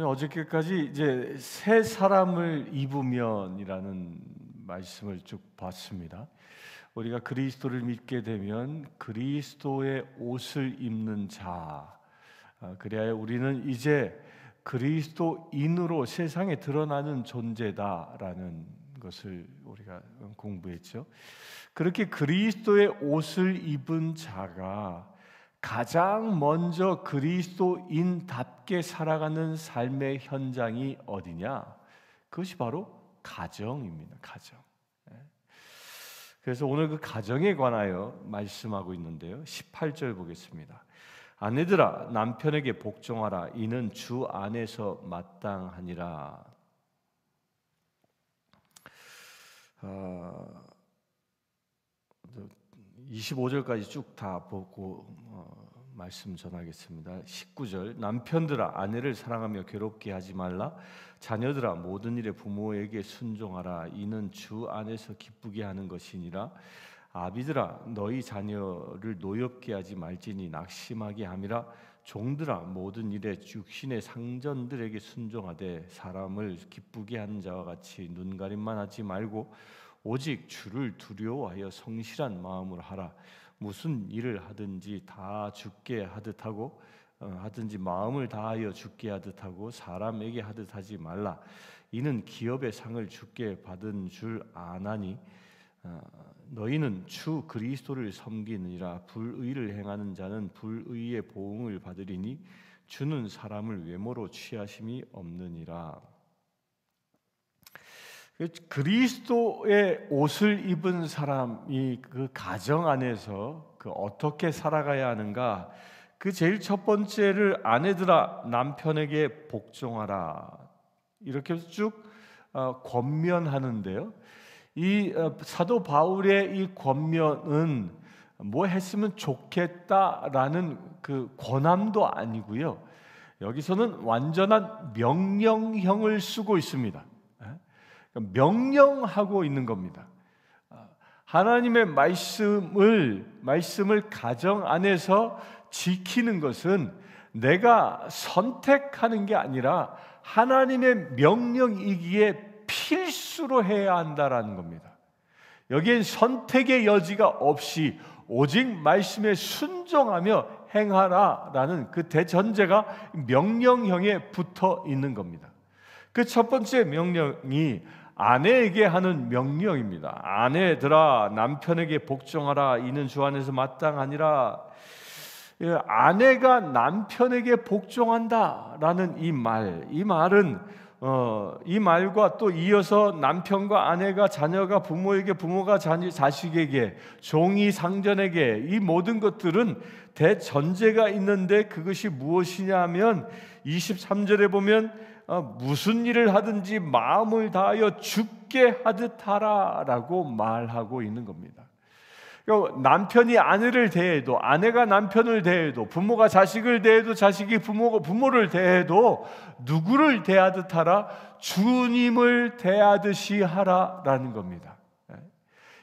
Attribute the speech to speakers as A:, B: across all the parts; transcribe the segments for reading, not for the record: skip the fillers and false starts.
A: 어저께까지 이제 새 사람을 입으면이라는 말씀을 쭉 봤습니다. 우리가 그리스도를 믿게 되면 그리스도의 옷을 입는 자, 그래야 우리는 이제 그리스도인으로 세상에 드러나는 존재다라는 것을 우리가 공부했죠. 그렇게 그리스도의 옷을 입은 자가 가장 먼저 그리스도인답게 살아가는 삶의 현장이 어디냐? 그것이 바로 가정입니다. 가정. 그래서 오늘 그 가정에 관하여 말씀하고 있는데요. 18절 보겠습니다. 아내들아 남편에게 복종하라. 이는 주 안에서 마땅하니라. 25절까지 쭉 다 보고 말씀 전하겠습니다. 19절 남편들아 아내를 사랑하며 괴롭게 하지 말라. 자녀들아 모든 일에 부모에게 순종하라. 이는 주 안에서 기쁘게 하는 것이니라. 아비들아 너희 자녀를 노엽게 하지 말지니 낙심하게 함이라. 종들아 모든 일에 육신의 상전들에게 순종하되 사람을 기쁘게 하는 자와 같이 눈가림만 하지 말고 오직 주를 두려워하여 성실한 마음으로 하라. 무슨 일을 하든지 다 주께 하듯 하고 하든지 마음을 다하여 주께 하듯 하고 사람에게 하듯 하지 말라. 이는 기업의 상을 주께 받은 줄 아나니 너희는 주 그리스도를 섬기느니라. 불의를 행하는 자는 불의의 보응을 받으리니 주는 사람을 외모로 취하심이 없느니라. 그리스도의 옷을 입은 사람이 그 가정 안에서 그 어떻게 살아가야 하는가? 그 제일 첫 번째를 아내들아 남편에게 복종하라 이렇게 쭉 권면하는데요. 이 사도 바울의 이 권면은 뭐 했으면 좋겠다라는 그 권함도 아니고요. 여기서는 완전한 명령형을 쓰고 있습니다. 명령하고 있는 겁니다. 하나님의 말씀을 가정 안에서 지키는 것은 내가 선택하는 게 아니라 하나님의 명령이기에 필수로 해야 한다라는 겁니다. 여기엔 선택의 여지가 없이 오직 말씀에 순종하며 행하라라는 그 대전제가 명령형에 붙어 있는 겁니다. 그 첫 번째 명령이 아내에게 하는 명령입니다. 아내들아 남편에게 복종하라. 이는 주 안에서 마땅하니라. 아내가 남편에게 복종한다라는 이 말은 이 말과 또 이어서 남편과 아내가 자녀가 부모에게, 부모가 자식에게, 종이 상전에게 이 모든 것들은 대전제가 있는데 그것이 무엇이냐 하면 23절에 보면 무슨 일을 하든지 마음을 다하여 주께 하듯 하라라고 말하고 있는 겁니다. 남편이 아내를 대해도, 아내가 남편을 대해도, 부모가 자식을 대해도, 자식이 부모가 부모를 대해도 누구를 대하듯 하라? 주님을 대하듯이 하라라는 겁니다.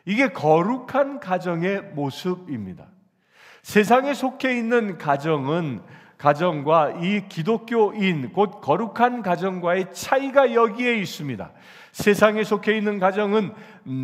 A: 이게 거룩한 가정의 모습입니다. 세상에 속해 있는 가정과 이 기독교인 곧 거룩한 가정과의 차이가 여기에 있습니다. 세상에 속해 있는 가정은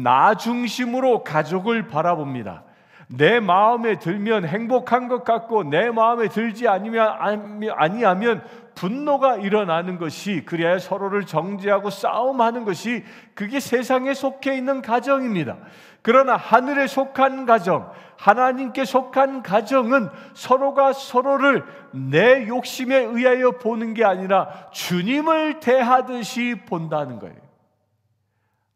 A: 나 중심으로 가족을 바라봅니다. 내 마음에 들면 행복한 것 같고 내 마음에 들지 아니하면 분노가 일어나는 것이, 그래야 서로를 정죄하고 싸움하는 것이 그게 세상에 속해 있는 가정입니다. 그러나 하늘에 속한 가정, 하나님께 속한 가정은 서로가 서로를 내 욕심에 의하여 보는 게 아니라 주님을 대하듯이 본다는 거예요.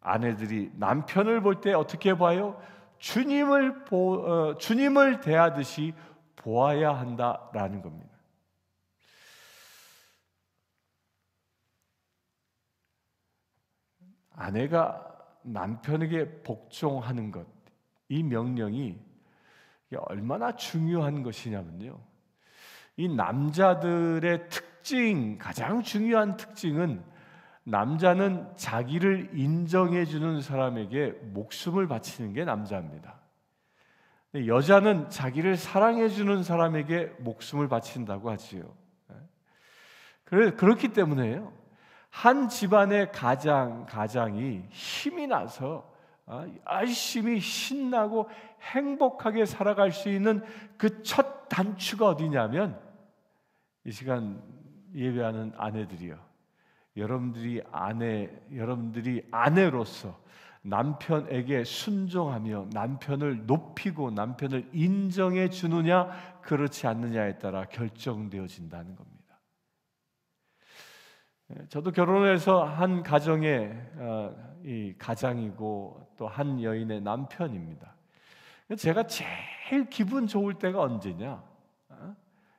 A: 아내들이 남편을 볼 때 어떻게 봐요? 주님을 대하듯이 보아야 한다라는 겁니다. 아내가 남편에게 복종하는 것, 이 명령이 얼마나 중요한 것이냐면요, 이 남자들의 특징, 가장 중요한 특징은 남자는 자기를 인정해 주는 사람에게 목숨을 바치는 게 남자입니다. 여자는 자기를 사랑해 주는 사람에게 목숨을 바친다고 하지요. 그렇기 때문에요. 한 집안의 가장이 힘이 나서 열심히 신나고 행복하게 살아갈 수 있는 그 첫 단추가 어디냐면, 이 시간 예배하는 아내들이요, 여러분들이 아내로서 남편에게 순종하며 남편을 높이고 남편을 인정해 주느냐 그렇지 않느냐에 따라 결정되어진다는 겁니다. 저도 결혼해서 한 가정의 이 가장이고 또 한 여인의 남편입니다. 제가 제일 기분 좋을 때가 언제냐?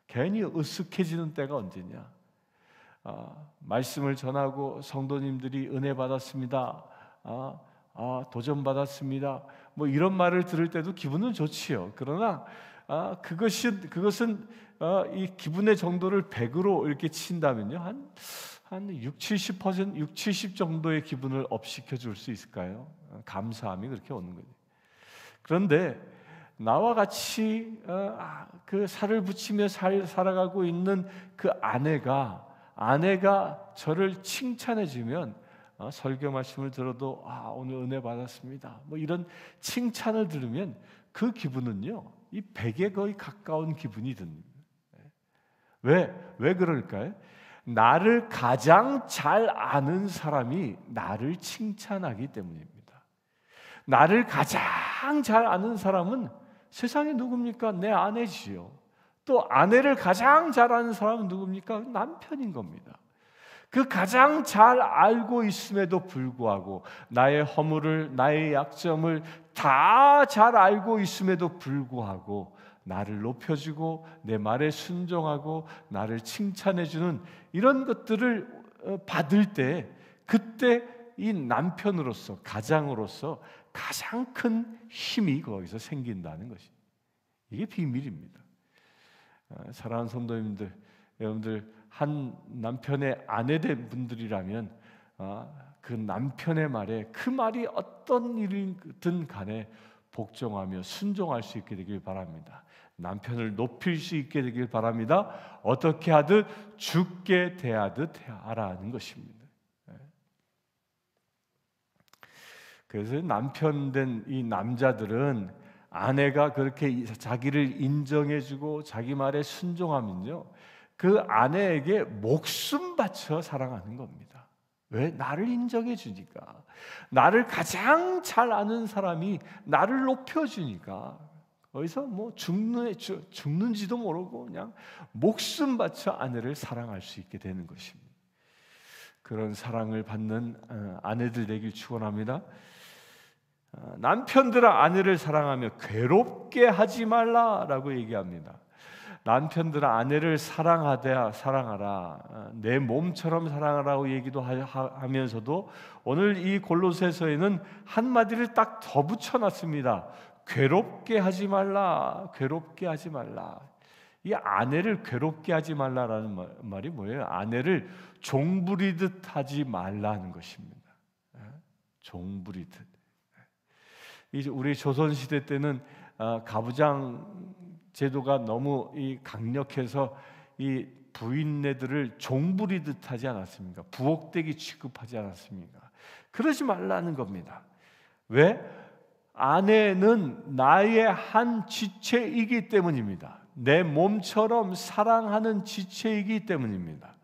A: 괜히 으쓱해지는 때가 언제냐? 말씀을 전하고 성도님들이 은혜 받았습니다. 도전 받았습니다. 뭐 이런 말을 들을 때도 기분은 좋지요. 그러나 그것은 이 기분의 정도를 100으로 이렇게 친다면요, 한 60, 70 정도의 기분을 업시켜 줄 수 있을까요? 감사함이 그렇게 오는 거죠. 그런데 나와 같이 그 살을 붙이며 살아가고 있는 그 아내가 저를 칭찬해 주면, 설교 말씀을 들어도 오늘 은혜 받았습니다, 뭐 이런 칭찬을 들으면 그 기분은요, 이 100에 거의 가까운 기분이 듭니다. 왜 그럴까요? 나를 가장 잘 아는 사람이 나를 칭찬하기 때문입니다. 나를 가장 잘 아는 사람은 세상에 누굽니까? 내 아내지요. 또 아내를 가장 잘 아는 사람은 누굽니까? 남편인 겁니다. 그 가장 잘 알고 있음에도 불구하고, 나의 허물을, 나의 약점을 다 잘 알고 있음에도 불구하고 나를 높여주고 내 말에 순종하고 나를 칭찬해주는 이런 것들을 받을 때, 그때 이 남편으로서, 가장으로서 가장 큰 힘이 거기서 생긴다는 것이, 이게 비밀입니다. 사랑하는 성도님들, 여러분들 한 남편의 아내된 분들이라면 그 남편의 말에, 그 말이 어떤 일이든 간에 복종하며 순종할 수 있게 되길 바랍니다. 남편을 높일 수 있게 되길 바랍니다. 어떻게 하듯 주께 대하듯 하라는 것입니다. 그래서 남편 된 이 남자들은 아내가 그렇게 자기를 인정해주고 자기 말에 순종하면요, 그 아내에게 목숨 바쳐 사랑하는 겁니다. 왜? 나를 인정해 주니까. 나를 가장 잘 아는 사람이 나를 높여주니까. 거기서 뭐 죽는지도 모르고 그냥 목숨 바쳐 아내를 사랑할 수 있게 되는 것입니다. 그런 사랑을 받는 아내들 되길 축원합니다. 남편들아, 아내를 사랑하며 괴롭게 하지 말라라고 얘기합니다. 남편들아, 아내를 사랑하라, 내 몸처럼 사랑하라고 얘기도 하면서도 오늘 이 골로새서에는 한마디를 딱 더 붙여놨습니다. 괴롭게 하지 말라. 이 아내를 괴롭게 하지 말라라는 말이 뭐예요? 아내를 종부리듯 하지 말라는 것입니다. 종부리듯. 우리 조선시대 때는 가부장 제도가 너무 강력해서 이 부인네들을 종부리듯 하지 않았습니까? 부엌대기 취급하지 않았습니까? 그러지 말라는 겁니다. 왜? 아내는 나의 한 지체이기 때문입니다. 내 몸처럼 사랑하는 지체이기 때문입니다.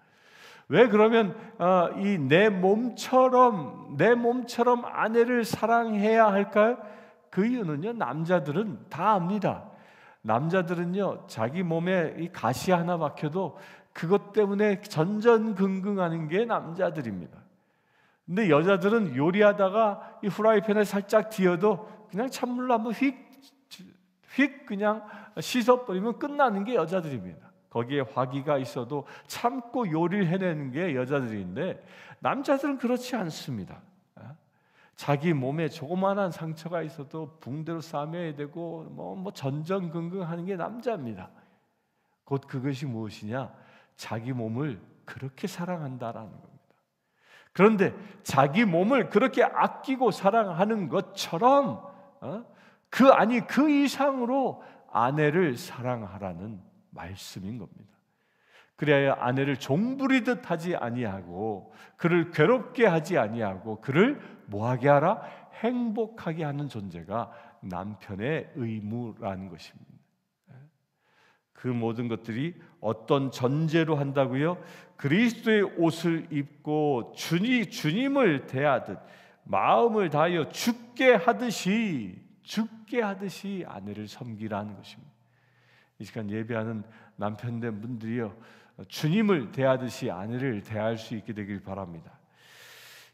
A: 왜 그러면 이 내 몸처럼 아내를 사랑해야 할까요? 그 이유는요, 남자들은 다 압니다. 남자들은요, 자기 몸에 이 가시 하나 박혀도 그것 때문에 전전긍긍하는 게 남자들입니다. 근데 여자들은 요리하다가 이 후라이팬을 살짝 뒤어도 그냥 찬물로 한번 휙 그냥 씻어버리면 끝나는 게 여자들입니다. 거기에 화기가 있어도 참고 요리를 해내는 게 여자들인데, 남자들은 그렇지 않습니다. 자기 몸에 조그마한 상처가 있어도 붕대로 싸매야 되고 뭐 전전긍긍하는 게 남자입니다. 곧 그것이 무엇이냐? 자기 몸을 그렇게 사랑한다라는 겁니다. 그런데 자기 몸을 그렇게 아끼고 사랑하는 것처럼 그 이상으로 아내를 사랑하라는 말씀인 겁니다. 그래야 아내를 종부리듯 하지 아니하고 그를 괴롭게 하지 아니하고 그를 뭐하게 하라? 행복하게 하는 존재가 남편의 의무라는 것입니다. 그 모든 것들이 어떤 전제로 한다고요? 그리스도의 옷을 입고 주님을 대하듯 마음을 다하여 죽게 하듯이 아내를 섬기라는 것입니다. 이 시간 예배하는 남편된 분들이요, 주님을 대하듯이 아내를 대할 수 있게 되길 바랍니다.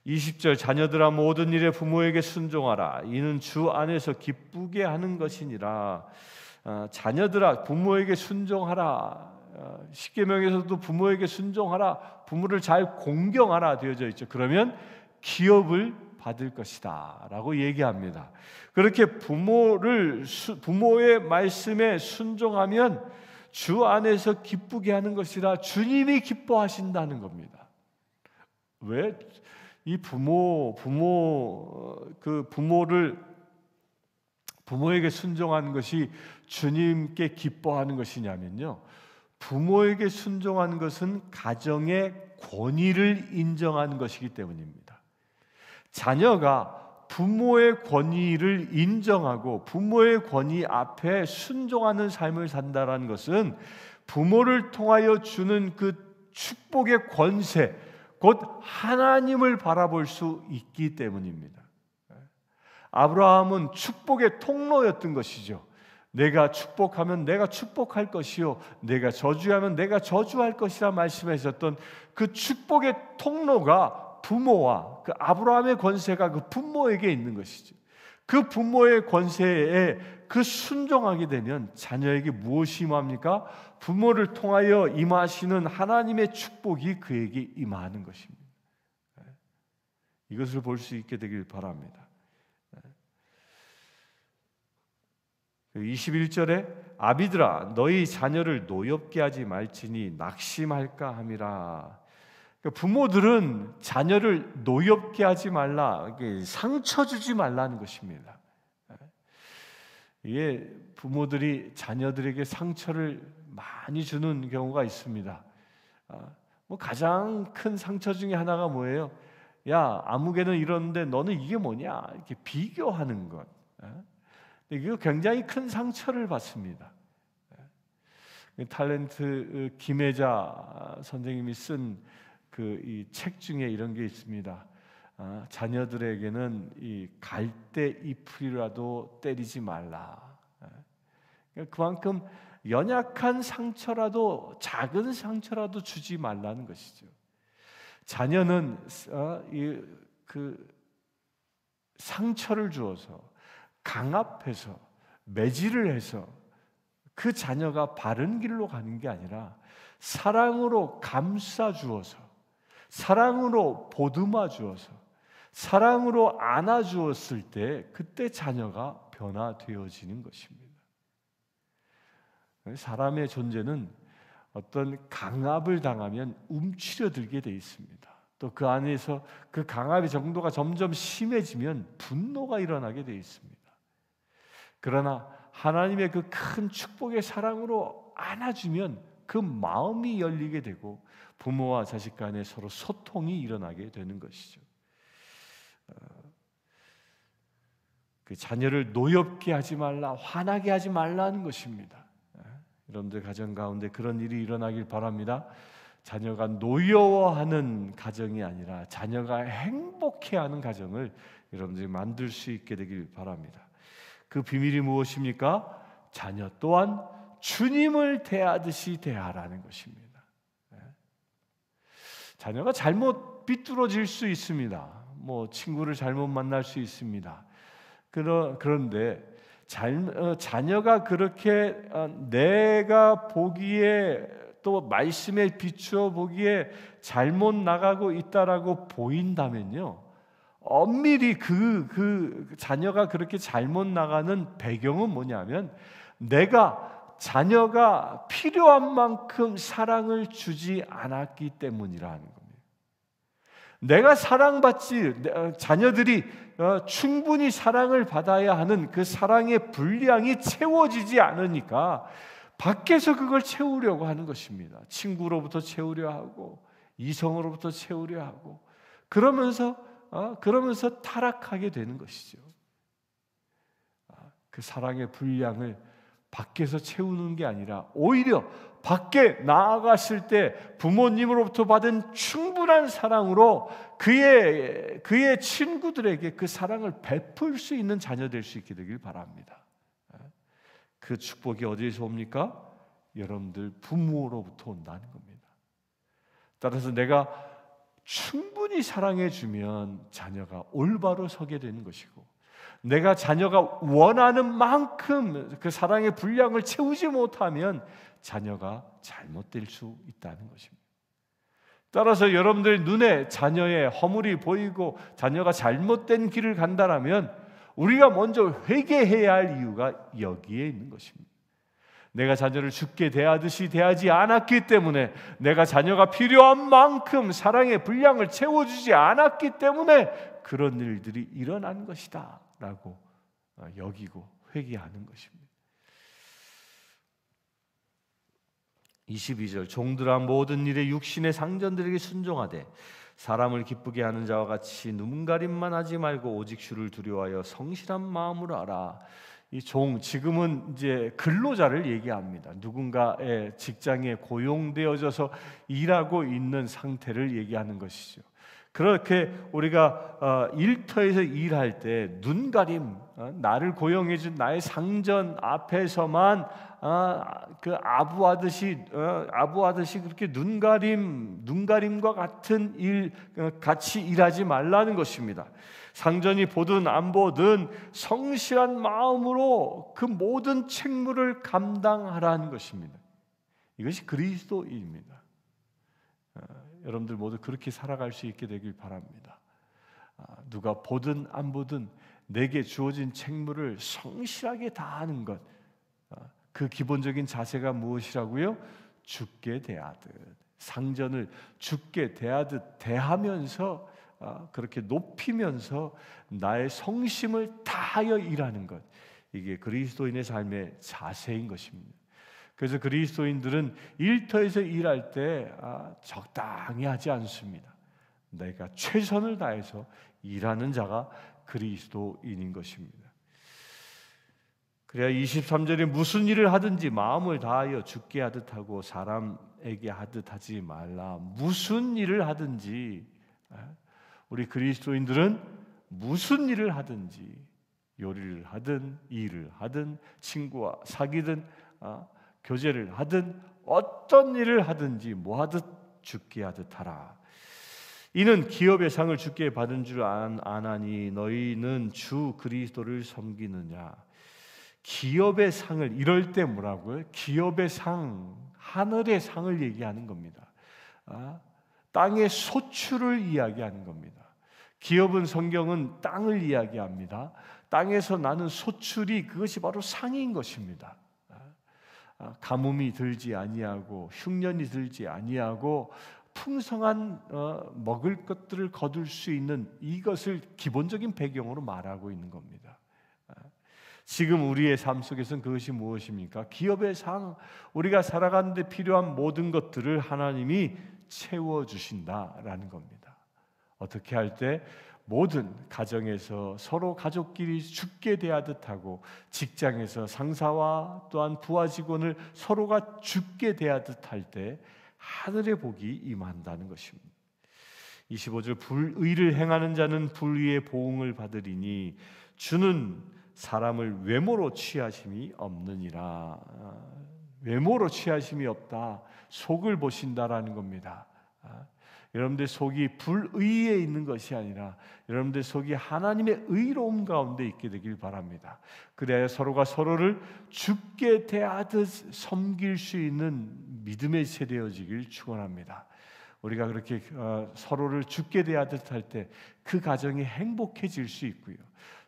A: 20절 자녀들아 모든 일에 부모에게 순종하라. 이는 주 안에서 기쁘게 하는 것이니라. 자녀들아 부모에게 순종하라. 십계명에서도 부모에게 순종하라, 부모를 잘 공경하라 되어져 있죠. 그러면 기업을 받을 것이다 라고 얘기합니다. 그렇게 부모의 말씀에 순종하면 주 안에서 기쁘게 하는 것이라 주님이 기뻐하신다는 겁니다. 왜 이 부모에게 순종하는 것이 주님께 기뻐하는 것이냐면요, 부모에게 순종하는 것은 가정의 권위를 인정하는 것이기 때문입니다. 자녀가 부모의 권위를 인정하고 부모의 권위 앞에 순종하는 삶을 산다는 것은 부모를 통하여 주는 그 축복의 권세, 곧 하나님을 바라볼 수 있기 때문입니다. 아브라함은 축복의 통로였던 것이죠. 내가 축복하면 내가 축복할 것이요 내가 저주하면 내가 저주할 것이라 말씀하셨던 그 축복의 통로가 부모와 그 아브라함의 권세가 그 부모에게 있는 것이죠. 그 부모의 권세에 그 순종하게 되면 자녀에게 무엇이 임합니까? 부모를 통하여 임하시는 하나님의 축복이 그에게 임하는 것입니다. 이것을 볼 수 있게 되길 바랍니다. 21절에 아비들아 너희 자녀를 노엽게 하지 말지니 낙심할까 함이라. 부모들은 자녀를 노엽게 하지 말라, 상처 주지 말라는 것입니다. 이게 부모들이 자녀들에게 상처를 많이 주는 경우가 있습니다. 가장 큰 상처 중에 하나가 뭐예요? 야, 아무개는 이러는데 너는 이게 뭐냐? 이렇게 비교하는 것. 이거 굉장히 큰 상처를 받습니다. 탤런트 김혜자 선생님이 쓴 그 이 책 중에 이런 게 있습니다. 자녀들에게는 이 갈대 잎이라도 때리지 말라. 그만큼 연약한 상처라도 작은 상처라도 주지 말라는 것이죠. 자녀는 그 상처를 주어서 강압해서 매질을 해서 그 자녀가 바른 길로 가는 게 아니라 사랑으로 감싸 주어서, 사랑으로 보듬어 주어서, 사랑으로 안아 주었을 때 그때 자녀가 변화되어지는 것입니다. 사람의 존재는 어떤 강압을 당하면 움츠려들게 돼 있습니다. 또 그 안에서 그 강압의 정도가 점점 심해지면 분노가 일어나게 돼 있습니다. 그러나 하나님의 그 큰 축복의 사랑으로 안아주면 그 마음이 열리게 되고 부모와 자식 간에 서로 소통이 일어나게 되는 것이죠. 그 자녀를 노엽게 하지 말라, 화나게 하지 말라는 것입니다. 여러분들 가정 가운데 그런 일이 일어나길 바랍니다. 자녀가 노여워하는 가정이 아니라 자녀가 행복해하는 가정을 여러분들이 만들 수 있게 되길 바랍니다. 그 비밀이 무엇입니까? 자녀 또한 주님을 대하듯이 대하라는 것입니다. 자녀가 잘못 비뚤어질 수 있습니다. 친구를 잘못 만날 수 있습니다. 그런데 자녀가 그렇게 내가 보기에 또 말씀에 비추어 보기에 잘못 나가고 있다라고 보인다면요, 엄밀히 그 자녀가 그렇게 잘못 나가는 배경은 뭐냐면 내가 자녀가 필요한 만큼 사랑을 주지 않았기 때문이라는 겁니다. 내가 사랑받지, 자녀들이 충분히 사랑을 받아야 하는 그 사랑의 분량이 채워지지 않으니까 밖에서 그걸 채우려고 하는 것입니다. 친구로부터 채우려 하고 이성으로부터 채우려 하고 그러면서 타락하게 되는 것이죠. 그 사랑의 분량을 밖에서 채우는 게 아니라 오히려 밖에 나아갔을 때 부모님으로부터 받은 충분한 사랑으로 그의 친구들에게 그 사랑을 베풀 수 있는 자녀 될 수 있게 되길 바랍니다. 그 축복이 어디에서 옵니까? 여러분들 부모로부터 온다는 겁니다. 따라서 내가 충분히 사랑해 주면 자녀가 올바로 서게 되는 것이고, 내가 자녀가 원하는 만큼 그 사랑의 분량을 채우지 못하면 자녀가 잘못될 수 있다는 것입니다. 따라서 여러분들 눈에 자녀의 허물이 보이고 자녀가 잘못된 길을 간다라면 우리가 먼저 회개해야 할 이유가 여기에 있는 것입니다. 내가 자녀를 죽게 대하듯이 대하지 않았기 때문에, 내가 자녀가 필요한 만큼 사랑의 분량을 채워주지 않았기 때문에 그런 일들이 일어난 것이다 라고 여기고 회개하는 것입니다. 22절 종들아 모든 일에 육신의 상전들에게 순종하되 사람을 기쁘게 하는 자와 같이 눈가림만 하지 말고 오직 주를 두려워하여 성실한 마음으로 하라. 이 종, 지금은 이제 근로자를 얘기합니다. 누군가의 직장에 고용되어져서 일하고 있는 상태를 얘기하는 것이죠. 그렇게 우리가 일터에서 일할 때 눈가림, 나를 고용해 준 나의 상전 앞에서만 그 아부하듯이 그렇게 눈가림과 같은 일 같이 일하지 말라는 것입니다. 상전이 보든 안 보든 성실한 마음으로 그 모든 책무를 감당하라는 것입니다. 이것이 그리스도인입니다. 여러분들 모두 그렇게 살아갈 수 있게 되길 바랍니다. 누가 보든 안 보든 내게 주어진 책무를 성실하게 다하는 것, 그 기본적인 자세가 무엇이라고요? 죽게 대하듯, 상전을 죽게 대하듯 대하면서 그렇게 높이면서 나의 성심을 다하여 일하는 것, 이게 그리스도인의 삶의 자세인 것입니다. 그래서 그리스도인들은 일터에서 일할 때 적당히 하지 않습니다. 내가 최선을 다해서 일하는 자가 그리스도인인 것입니다. 그래야 23절에 무슨 일을 하든지 마음을 다하여 죽게 하듯 하고 사람에게 하듯 하지 말라. 무슨 일을 하든지, 우리 그리스도인들은 무슨 일을 하든지, 요리를 하든 일을 하든 친구와 사귀든 교제를 하든 어떤 일을 하든지 뭐 하듯 죽게 하듯 하라. 이는 기업의 상을 주께 받은 줄 아나니 너희는 주 그리스도를 섬기느냐. 기업의 상을, 이럴 때 뭐라고요? 기업의 상, 하늘의 상을 얘기하는 겁니다. 땅의 소출을 이야기하는 겁니다. 기업은, 성경은 땅을 이야기합니다. 땅에서 나는 소출이, 그것이 바로 상인 것입니다. 가뭄이 들지 아니하고 흉년이 들지 아니하고 풍성한 먹을 것들을 거둘 수 있는, 이것을 기본적인 배경으로 말하고 있는 겁니다. 지금 우리의 삶 속에서는 그것이 무엇입니까? 기업의 상, 우리가 살아가는 데 필요한 모든 것들을 하나님이 채워주신다라는 겁니다. 어떻게 할 때? 모든 가정에서 서로 가족끼리 죽게 대하듯 하고, 직장에서 상사와 또한 부하 직원을 서로가 죽게 대하듯 할 때 하늘의 복이 임한다는 것입니다. 25절 불의를 행하는 자는 불의의 보응을 받으리니 주는 사람을 외모로 취하심이 없느니라. 외모로 취하심이 없다, 속을 보신다라는 겁니다. 여러분들 속이 불의에 있는 것이 아니라 여러분들 속이 하나님의 의로움 가운데 있게 되길 바랍니다. 그래야 서로가 서로를 죽게 대하듯 섬길 수 있는 믿음의 세대여지길 축원합니다. 우리가 그렇게 서로를 죽게 대하듯 할 때 그 가정이 행복해질 수 있고요.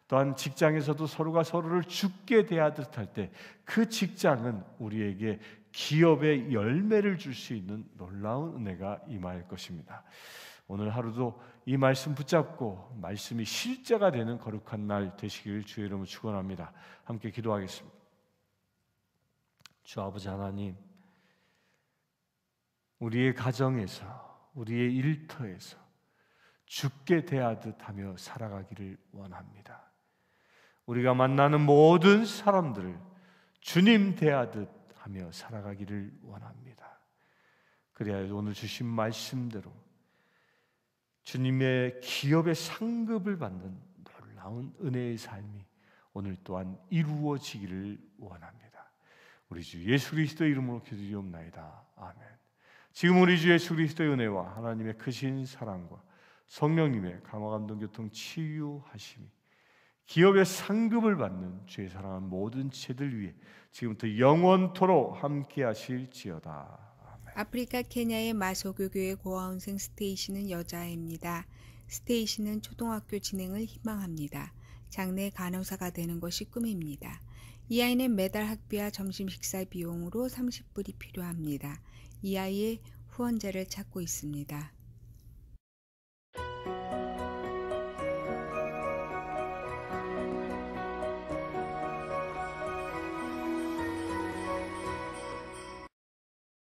A: 또한 직장에서도 서로가 서로를 죽게 대하듯 할 때 그 직장은 우리에게 기업의 열매를 줄 수 있는 놀라운 은혜가 임할 것입니다. 오늘 하루도 이 말씀 붙잡고 말씀이 실제가 되는 거룩한 날 되시길 주의 이름으로 축원합니다. 함께 기도하겠습니다. 주 아버지 하나님, 우리의 가정에서, 우리의 일터에서 주께 대하듯 하며 살아가기를 원합니다. 우리가 만나는 모든 사람들을 주님 대하듯 하며 살아가기를 원합니다. 그래야 오늘 주신 말씀대로 주님의 기업의 상급을 받는 놀라운 은혜의 삶이 오늘 또한 이루어지기를 원합니다. 우리 주 예수 그리스도의 이름으로 기도드리옵나이다. 아멘. 지금 우리 주 예수 그리스도의 은혜와 하나님의 크신 사랑과 성령님의 강화 감동 교통 치유하심이 기업의 상급을 받는 주의 사랑하는 모든 지체들 위해 지금부터 영원토록 함께 하실지어다. 아멘.
B: 아프리카 케냐의 마소교 교회 고아원생 스테이시는 여자아이입니다. 스테이시는 초등학교 진행을 희망합니다. 장래 간호사가 되는 것이 꿈입니다. 이 아이는 매달 학비와 점심 식사 비용으로 30불이 필요합니다. 이 아이의 후원자를 찾고 있습니다.